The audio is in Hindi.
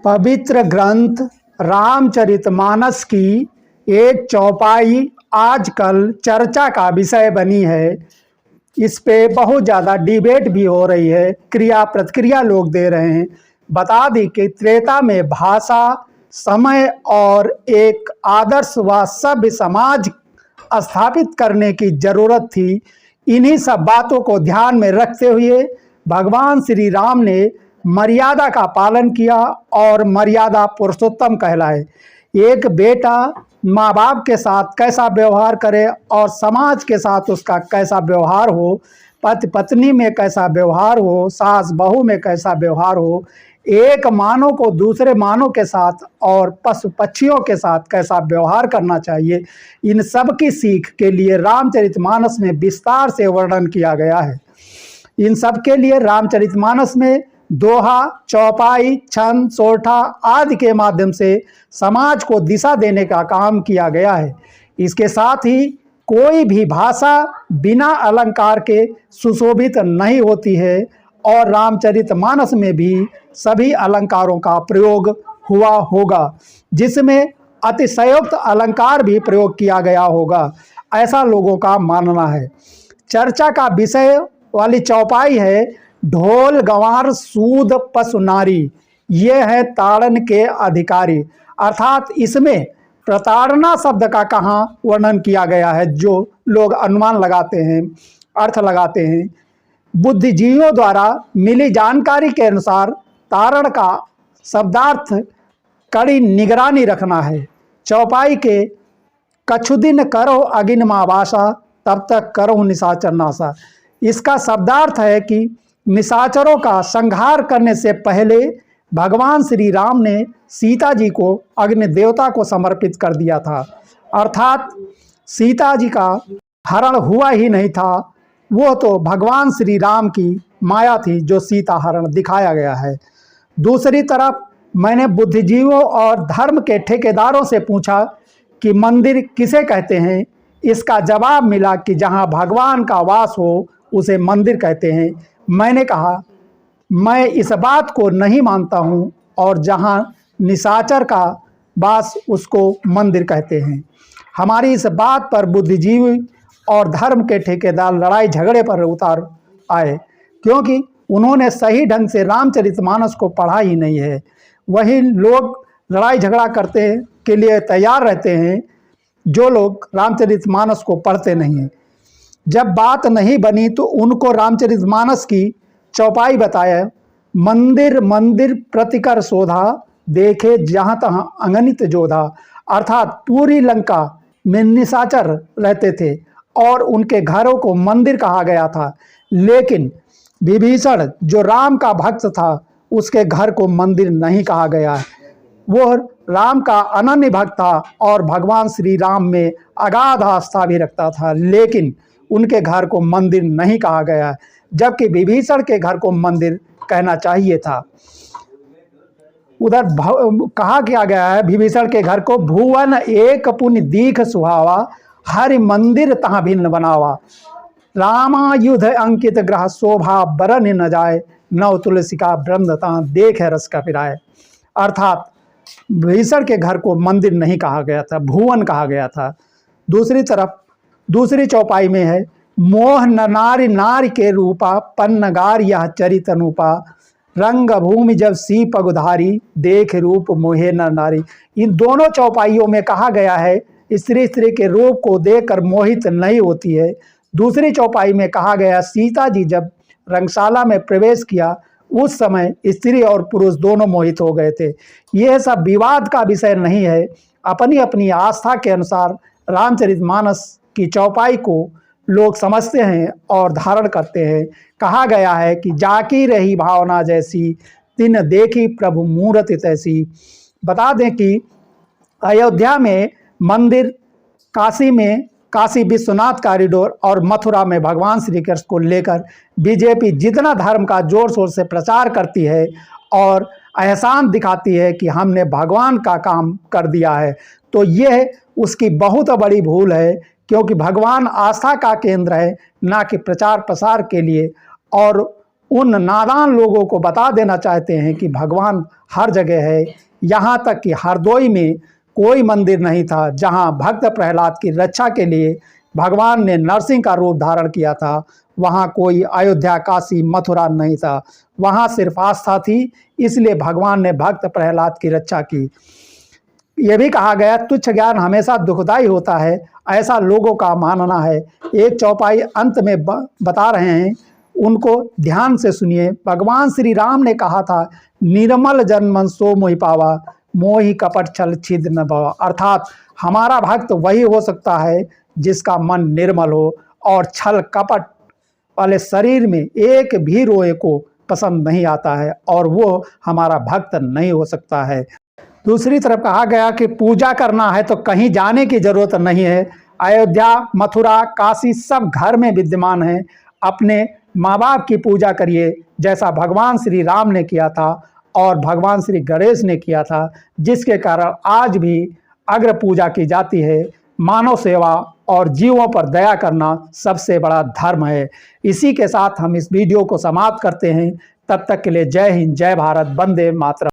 पवित्र ग्रंथ रामचरितमानस की एक चौपाई आजकल चर्चा का विषय बनी है। इस पे बहुत ज़्यादा डिबेट भी हो रही है, क्रिया प्रतिक्रिया लोग दे रहे हैं। बता दी कि त्रेता में भाषा, समय और एक आदर्श व सभ्य समाज स्थापित करने की जरूरत थी। इन्हीं सब बातों को ध्यान में रखते हुए भगवान श्री राम ने मर्यादा का पालन किया और मर्यादा पुरुषोत्तम कहलाए। एक बेटा माँ बाप के साथ कैसा व्यवहार करे और समाज के साथ उसका कैसा व्यवहार हो, पति पत्नी में कैसा व्यवहार हो, सास बहू में कैसा व्यवहार हो, एक मानव को दूसरे मानव के साथ और पशु पक्षियों के साथ कैसा व्यवहार करना चाहिए, इन सब की सीख के लिए रामचरितमानस में विस्तार से वर्णन किया गया है। इन सब के लिए रामचरितमानस में दोहा, चौपाई, छंद, सोरठा आदि के माध्यम से समाज को दिशा देने का काम किया गया है। इसके साथ ही कोई भी भाषा बिना अलंकार के सुशोभित नहीं होती है और रामचरितमानस में भी सभी अलंकारों का प्रयोग हुआ होगा, जिसमें अतिशयोक्त अलंकार भी प्रयोग किया गया होगा, ऐसा लोगों का मानना है। चर्चा का विषय वाली चौपाई है ढोल गंवार सूद पशु नारी, ये है ताड़न के अधिकारी। अर्थात इसमें प्रताड़ना शब्द का कहाँ वर्णन किया गया है, जो लोग अनुमान लगाते हैं, अर्थ लगाते हैं। बुद्धिजीवियों द्वारा मिली जानकारी के अनुसार तारण का शब्दार्थ कड़ी निगरानी रखना है। चौपाई के कछु दिन करो अगिन मावासा, तब तक करो निशाचर नासा। इसका शब्दार्थ है कि निशाचरों का संहार करने से पहले भगवान श्री राम ने सीता जी को अग्नि देवता को समर्पित कर दिया था। अर्थात सीता जी का हरण हुआ ही नहीं था, वो तो भगवान श्री राम की माया थी जो सीता हरण दिखाया गया है। दूसरी तरफ मैंने बुद्धिजीवियों और धर्म के ठेकेदारों से पूछा कि मंदिर किसे कहते हैं। इसका जवाब मिला कि जहाँ भगवान का वास हो उसे मंदिर कहते हैं। मैंने कहा मैं इस बात को नहीं मानता हूँ, और जहाँ निशाचर का वास उसको मंदिर कहते हैं। हमारी इस बात पर बुद्धिजीवी और धर्म के ठेकेदार लड़ाई झगड़े पर उतार आए, क्योंकि उन्होंने सही ढंग से रामचरितमानस को पढ़ा ही नहीं है। वही लोग लड़ाई झगड़ा करते के लिए तैयार रहते हैं जो लोग रामचरितमानस को पढ़ते नहीं हैं। जब बात नहीं बनी तो उनको रामचरितमानस की चौपाई बताया। मंदिर मंदिर प्रतिकर शोधा, देखे जहाँ तहाँ अंगनित जोधा। अर्थात पूरी लंका में निशाचर रहते थे और उनके घरों को मंदिर कहा गया था, लेकिन विभीषण जो राम का भक्त था उसके घर को मंदिर नहीं कहा गया। वो राम का अनन्य भक्त था और भगवान श्री राम में अगाध आस्था भी रखता था, लेकिन उनके घर को मंदिर नहीं कहा गया, जबकि विभीषण के घर को मंदिर कहना चाहिए था। उधर कहा किया गया है विभीषण के घर को भुवन एक पुण्य दीख सुहावा, हरि मंदिर तहाँ भिन्न बनावा। रामायुध अंकित ग्रह शोभा बरन न जाए, नव तुलसी का वृंद तहाँ देख रस का पिराए। अर्थात विभीषण के घर को मंदिर नहीं कहा गया था, भुवन कहा गया था। दूसरी तरफ दूसरी चौपाई में है मोह न नारी नारी के रूपा, पन्नगार यह चरित अनुपा। रंग भूमि जब सी पगुधारी, देख रूप मोहे न नारी। इन दोनों चौपाइयों में कहा गया है स्त्री स्त्री के रूप को देखकर मोहित नहीं होती है। दूसरी चौपाई में कहा गया सीता जी जब रंगशाला में प्रवेश किया उस समय स्त्री और पुरुष दोनों मोहित हो गए थे। यह सब विवाद का विषय नहीं है। अपनी अपनी आस्था के अनुसार रामचरितमानस की चौपाई को लोग समझते हैं और धारण करते हैं। कहा गया है कि जाकी रही भावना जैसी, तिन देखी प्रभु मूरति तैसी। बता दें कि अयोध्या में मंदिर, काशी में काशी विश्वनाथ कॉरिडोर और मथुरा में भगवान श्री कृष्ण को लेकर बीजेपी जितना धर्म का जोर शोर से प्रचार करती है और एहसान दिखाती है कि हमने भगवान का काम कर दिया है, तो यह उसकी बहुत बड़ी भूल है, क्योंकि भगवान आस्था का केंद्र है, ना कि प्रचार प्रसार के लिए। और उन नादान लोगों को बता देना चाहते हैं कि भगवान हर जगह है। यहाँ तक कि हरदोई में कोई मंदिर नहीं था जहाँ भक्त प्रहलाद की रक्षा के लिए भगवान ने नरसिंह का रूप धारण किया था। वहाँ कोई अयोध्या, काशी, मथुरा नहीं था। वहाँ सिर्फ आस्था थी, इसलिए भगवान ने भक्त प्रहलाद की रक्षा की। ये भी कहा गया, तुच्छ ज्ञान हमेशा दुखदाई होता है, ऐसा लोगों का मानना है। एक चौपाई अंत में बता रहे हैं, उनको ध्यान से सुनिए। भगवान श्री राम ने कहा था, निर्मल जन मन सो मोहि पावा, मोहि कपट छल छिद्र न भवा। अर्थात हमारा भक्त वही हो सकता है जिसका मन निर्मल हो और छल कपट वाले शरीर में एक भी रोए को पसंद नहीं आता है, और वो हमारा भक्त नहीं हो सकता है। दूसरी तरफ कहा गया कि पूजा करना है तो कहीं जाने की जरूरत नहीं है। अयोध्या, मथुरा, काशी सब घर में विद्यमान है। अपने माँ बाप की पूजा करिए, जैसा भगवान श्री राम ने किया था और भगवान श्री गणेश ने किया था, जिसके कारण आज भी अग्र पूजा की जाती है। मानव सेवा और जीवों पर दया करना सबसे बड़ा धर्म है। इसी के साथ हम इस वीडियो को समाप्त करते हैं। तब तक के लिए जय हिंद, जय भारत, वंदे मातरम।